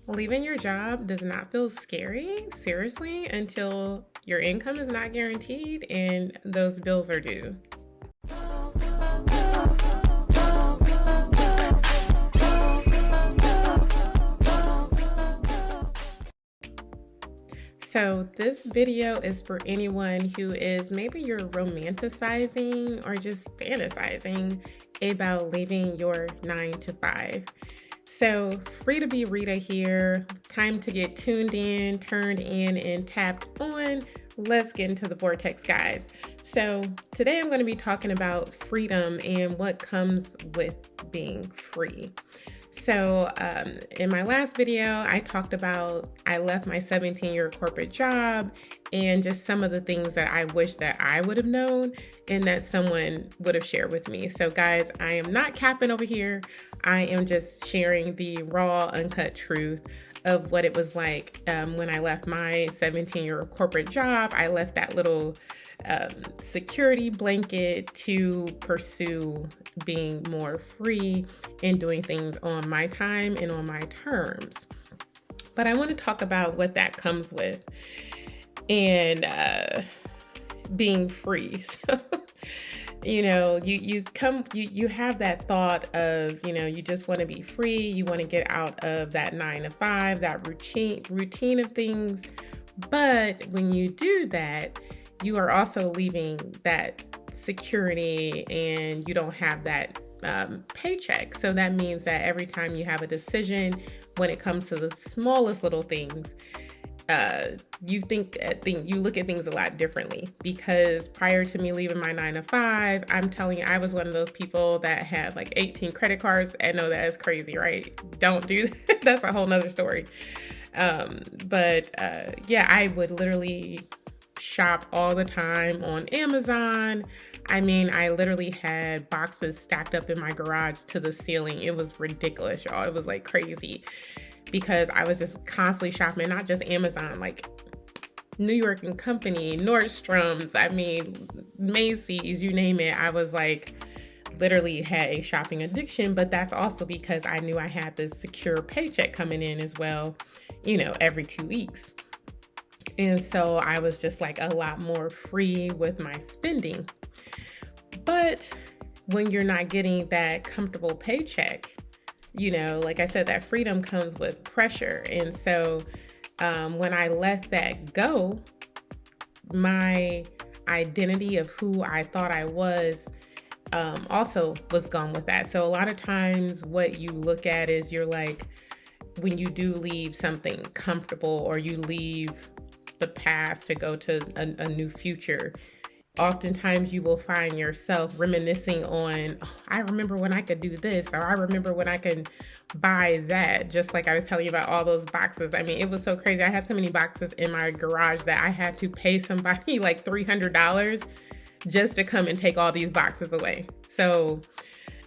Leaving your job does not feel scary, seriously, until your income is not guaranteed and those bills are due. So this video is for anyone who is maybe you're romanticizing or just fantasizing about leaving your 9 to 5. So free to be Rita here. Time to get tuned in, turned in, and tapped on. Let's get into the vortex, guys. So today I'm going to be talking about freedom and what comes with being free. So in my last video, I talked about I left my 17-year corporate job and just some of the things that I wish that I would have known and that someone would have shared with me. So guys, I am not capping over here. I am just sharing the raw, uncut truth of what it was like when I left my 17-year corporate job. I left that little security blanket to pursue being more free and doing things on my time and on my terms. But I want to talk about what that comes with and being free. So, you have that thought of, you just want to be free. You want to get out of that 9 to 5, that routine of things. But when you do that, you are also leaving that security and you don't have that paycheck. So that means that every time you have a decision, when it comes to the smallest little things, you look at things a lot differently. Because prior to me leaving my 9 to 5, I'm telling you, I was one of those people that had like 18 credit cards. I know that is crazy, right? Don't do that. That's a whole nother story. I would literally shop all the time on Amazon. I mean, I literally had boxes stacked up in my garage to the ceiling. It was ridiculous, y'all. It was like crazy because I was just constantly shopping, not just Amazon, like New York and Company, Nordstrom's, Macy's, you name it. I was like, literally had a shopping addiction, but that's also because I knew I had this secure paycheck coming in as well, every 2 weeks. And so I was just like a lot more free with my spending. But when you're not getting that comfortable paycheck, like I said, that freedom comes with pressure. And so when I let that go, my identity of who I thought I was also was gone with that. So a lot of times what you look at is you're like, when you do leave something comfortable or you leave the past to go to a new future, oftentimes you will find yourself reminiscing on, I remember when I could do this, or I remember when I could buy that. Just like I was telling you about all those boxes. I mean, it was so crazy. I had so many boxes in my garage that I had to pay somebody like $300 just to come and take all these boxes away. So,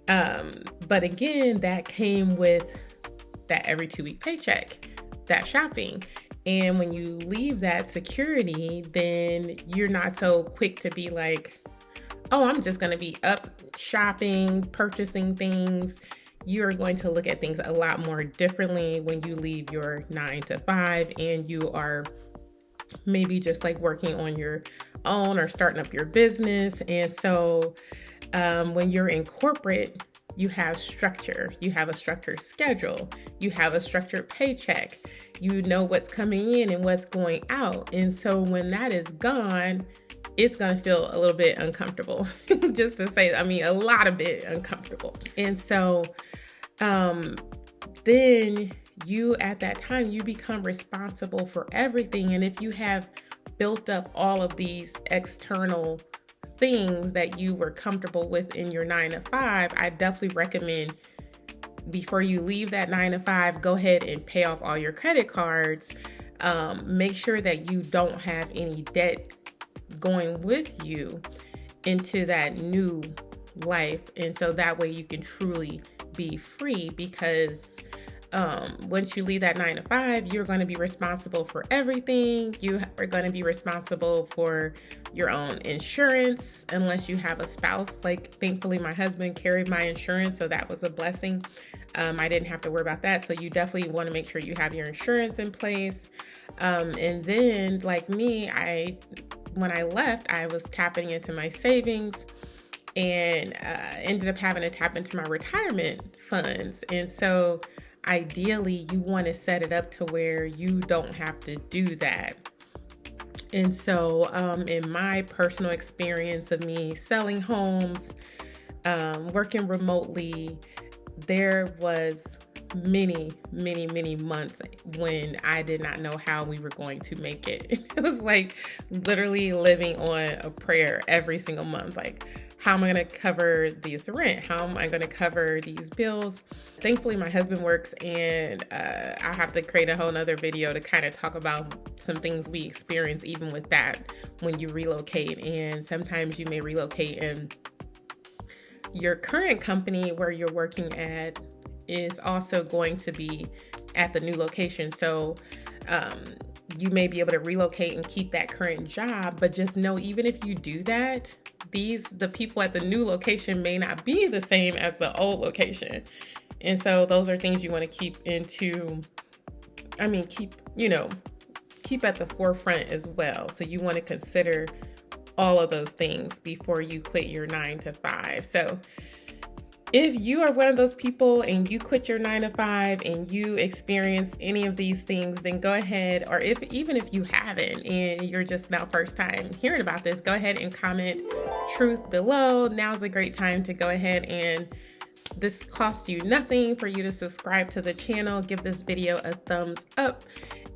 but again, that came with that every 2 week paycheck, that shopping. And when you leave that security, then you're not so quick to be like, oh, I'm just going to be up shopping, purchasing things. You're going to look at things a lot more differently when you leave your 9 to 5 and you are maybe just like working on your own or starting up your business. And so when you're in corporate, you have structure, you have a structured schedule, you have a structured paycheck, you know what's coming in and what's going out. And so when that is gone, it's going to feel a little bit uncomfortable, just to say, a lot of bit uncomfortable. And so then you, at that time, you become responsible for everything. And if you have built up all of these external things that you were comfortable with in your 9 to 5, I definitely recommend before you leave that 9 to 5, go ahead and pay off all your credit cards. Make sure that you don't have any debt going with you into that new life. And so that way you can truly be free, because once you leave that 9 to 5, you're going to be responsible for everything. You are going to be responsible for your own insurance unless you have a spouse. Like, thankfully, my husband carried my insurance, so that was a blessing. I didn't have to worry about that. So you definitely want to make sure you have your insurance in place. And then, like me, when I left, I was tapping into my savings and ended up having to tap into my retirement funds. And so ideally, you want to set it up to where you don't have to do that. And so in my personal experience of me selling homes, working remotely, there was many months when I did not know how we were going to make it. It was like literally living on a prayer every single month. Like, how am I going to cover this rent? How am I going to cover these bills? Thankfully, my husband works, and I'll have to create a whole nother video to kind of talk about some things we experience even with that when you relocate. And sometimes you may relocate and your current company where you're working at is also going to be at the new location. So you may be able to relocate and keep that current job, but just know, even if you do that, the people at the new location may not be the same as the old location. And so those are things you want to keep at the forefront as well. So you want to consider all of those things before you quit your 9 to 5. So if you are one of those people and you quit your 9 to 5 and you experience any of these things, then go ahead, or even if you haven't and you're just now first time hearing about this, go ahead and comment truth below. Now's a great time to go ahead, and this costs you nothing for you to subscribe to the channel. Give this video a thumbs up,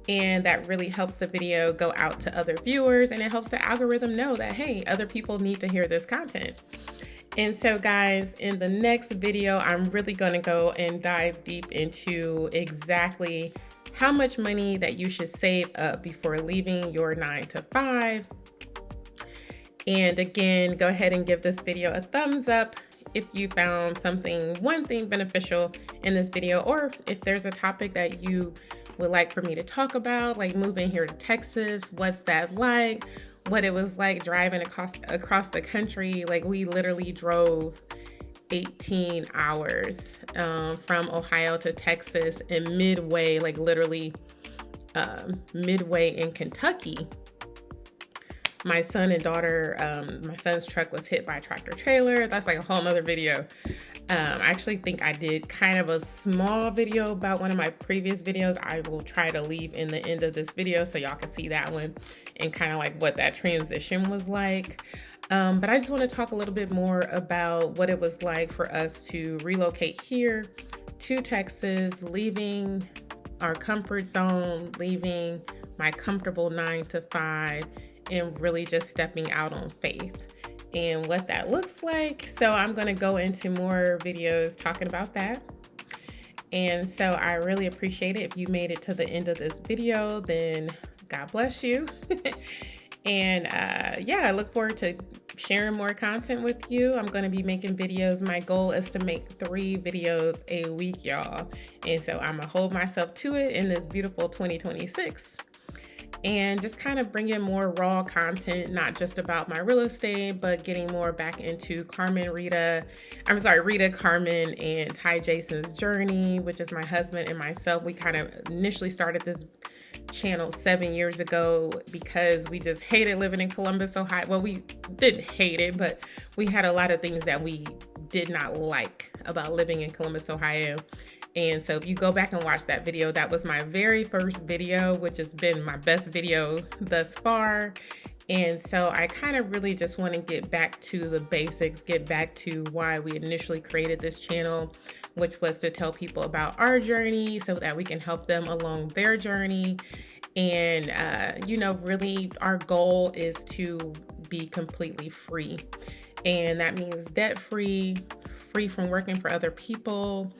and that really helps the video go out to other viewers, and it helps the algorithm know that, hey, other people need to hear this content. And so guys, in the next video, I'm really going to go and dive deep into exactly how much money that you should save up before leaving your 9 to 5. And again, go ahead and give this video a thumbs up if you found one thing beneficial in this video, or if there's a topic that you would like for me to talk about, like moving here to Texas, what's that like? What it was like driving across the country. Like, we literally drove 18 hours from Ohio to Texas, and midway, like literally midway in Kentucky, my son and daughter, my son's truck was hit by a tractor trailer. That's like a whole nother video. I actually think I did kind of a small video about one of my previous videos. I will try to leave in the end of this video so y'all can see that one and kind of like what that transition was like. But I just want to talk a little bit more about what it was like for us to relocate here to Texas, leaving our comfort zone, leaving my comfortable 9 to 5, and really just stepping out on faith and what that looks like. So I'm going to go into more videos talking about that. And so I really appreciate it. If you made it to the end of this video, then God bless you. And yeah, I look forward to sharing more content with you. I'm going to be making videos. My goal is to make 3 videos a week, y'all. And so I'm going to hold myself to it in this beautiful 2026. And just kind of bring in more raw content, not just about my real estate, but getting more back into Rita, Carmen, and Ty Jason's journey, which is my husband and myself. We kind of initially started this channel 7 years ago because we just hated living in Columbus, Ohio. Well, we didn't hate it, but we had a lot of things that we did not like about living in Columbus, Ohio. And so if you go back and watch that video, that was my very first video, which has been my best video thus far. And so I kind of really just want to get back to the basics, get back to why we initially created this channel, which was to tell people about our journey so that we can help them along their journey. And, really our goal is to be completely free. And that means debt-free, free from working for other people,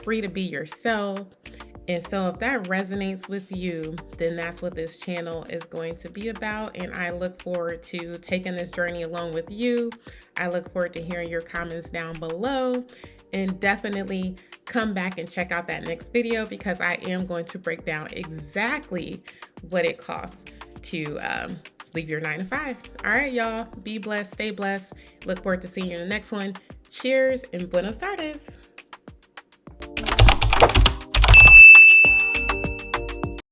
free to be yourself. And so if that resonates with you, then that's what this channel is going to be about. And I look forward to taking this journey along with you. I look forward to hearing your comments down below, and definitely come back and check out that next video, because I am going to break down exactly what it costs to leave your 9 to 5. All right, y'all. Be blessed. Stay blessed. Look forward to seeing you in the next one. Cheers and buenos tardes.